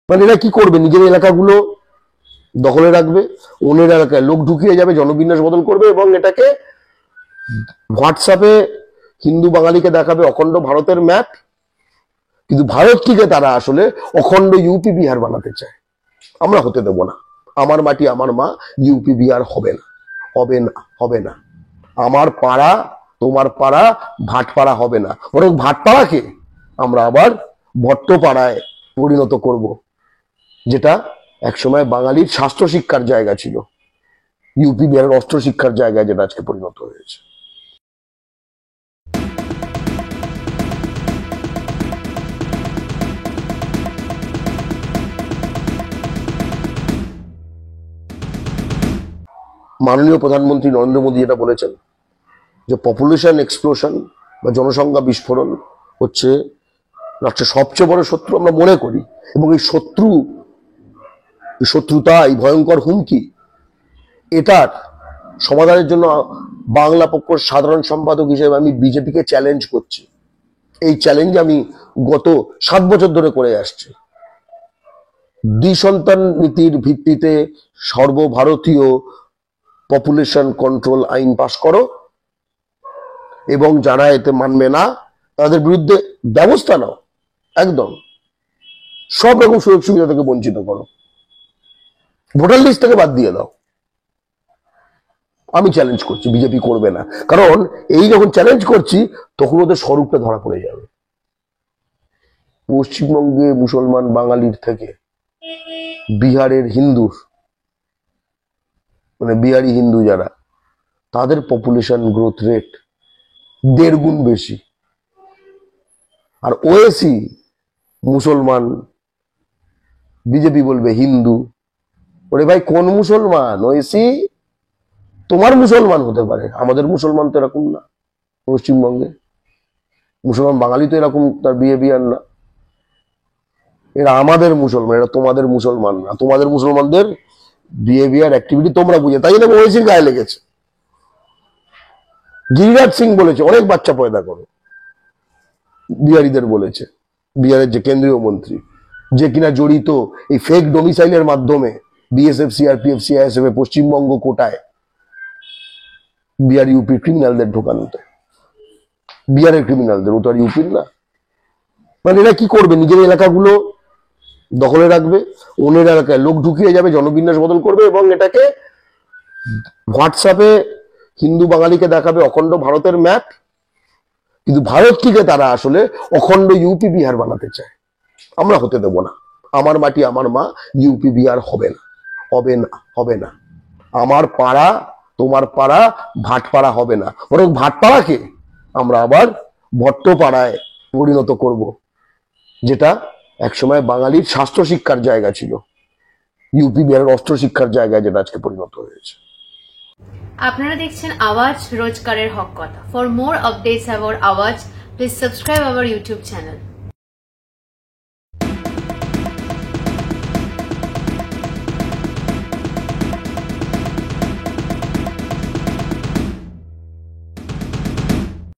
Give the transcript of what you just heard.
মানে এরা কি করবে, নিজের এলাকাগুলো দখলে রাখবে, অন্যের এলাকায় লোক ঢুকিয়ে যাবে, জনবিন্যাস বদল করবে এবং এটাকে হোয়াটসঅ্যাপে হিন্দু বাঙালিকে দেখাবে অখণ্ড ভারতের ম্যাপ, কিন্তু ভারতটিকে তারা আসলে অখণ্ড ইউপি বিহার বানাতে চায়। আমরা হতে দেব না। আমার মাটি আমার মা, ইউপি বিহার হবে না, হবে না, হবে না। আমার পাড়া তোমার পাড়া ভাটপাড়া হবে না, বরং ভাটপাড়াকে আমরা আবার ভট্টপাড়ায় পরিণত করব, যেটা একসময় বাঙালির শাস্ত্র শিক্ষার জায়গা ছিল, ইউপি বিহারের অস্ত্র শিক্ষার জায়গায় যেটা আজকে পরিণত হয়েছে। মাননীয় প্রধানমন্ত্রী নরেন্দ্র মোদী যেটা বলেছেন যে পপুলেশন এক্সপ্লোশন বা জনসংখ্যা বিস্ফোরণ হচ্ছে রাষ্ট্রের সবচেয়ে বড় শত্রু আমরা মনে করি, এবং এই শত্রুতা, এই ভয়ঙ্কর হুমকি, এটার সমাধানের জন্য বাংলা পক্ষের সাধারণ সম্পাদক হিসেবে আমি বিজেপিকে চ্যালেঞ্জ করছি। এই চ্যালেঞ্জ আমি গত 7 বছর ধরে করে আসছি। দ্বিসন্তান নীতির ভিত্তিতে সর্বভারতীয় পপুলেশন কন্ট্রোল আইন পাশ করো এবং যারা এতে মানবে না তাদের বিরুদ্ধে ব্যবস্থা নাও, একদম সব রকম সুযোগ সুবিধা থেকে বঞ্চিত করো, ভোটার লিস্ট থেকে বাদ দিয়ে দাও। আমি চ্যালেঞ্জ করছি, বিজেপি করবে না, কারণ এই যখন চ্যালেঞ্জ করছি তখন ওদের স্বরূপটা ধরা পড়ে যাবে। পশ্চিমবঙ্গে মুসলমান বাঙালির থেকে বিহারের হিন্দুর, মানে বিহারি হিন্দু যারা, তাদের পপুলেশন গ্রোথ রেট 1.5 গুণ বেশি। আর ওএসি মুসলমান, বিজেপি বলবে হিন্দু। ওরে ভাই, কোন মুসলমান? ওএসি তোমার মুসলমান হতে পারে, আমাদের মুসলমান তো এরকম না। পশ্চিমবঙ্গে মুসলমান বাঙালি তো এরকম তার বিহেভিয়ার না। এরা আমাদের মুসলমান, এরা তোমাদের মুসলমান না। তোমাদের মুসলমানদের বিহেভিয়ার অ্যাক্টিভিটি তোমরা বুঝে, তাই জন্য ওএসির গায়ে লেগেছে। গিরিরাজ সিং বলেছে অনেক বাচ্চা পয়দা করো, বিহারিদের বলেছে, বিহারের যে কেন্দ্রীয় মন্ত্রী, যে কিনা জড়িত এই ফেক ডোমিসাইলের মাধ্যমে বিএসএফ, সিআরপিএফ, সিআইএসএফ পশ্চিমবঙ্গ কোটায় বিহার ইউপি ক্রিমিনালদের ঢোকানোতে, বিহারের ক্রিমিনালদের, ও তো আর ইউপির না। মানে এরা কি করবে, নিজের এলাকাগুলো দখলে রাখবে, অন্যের এলাকায় লোক ঢুকিয়ে যাবে, জনবিন্যাস বদল করবে এবং এটাকে হোয়াটসঅ্যাপে হিন্দু বাঙালিকে দেখাবে অখণ্ড ভারতের ম্যাপ, কিন্তু ভারতটিকে তারা আসলে অখণ্ড ইউপি বিহার বানাতে চায়। আমরা হতে দেব না। আমার মাটি আমার মা, ইউপি বিহার হবে না, হবে না, হবে না। আমার পাড়া তোমার পাড়া ভাটপাড়া হবে না, বরং ভাটপাড়াকে আমরা আবার ভট্টপাড়ায় পরিণত করব, যেটা একসময় বাঙালির শাস্ত্র শিক্ষার জায়গা ছিল, ইউপি বিহারের অস্ত্র শিক্ষার জায়গায় যেটা আজকে পরিণত হয়েছে। আপনারা দেখছেন আওয়াজ, রোজকারের হক কথা। ফর মোর আপডেটস অ্যাবাউট আওয়াজ, please subscribe our YouTube channel.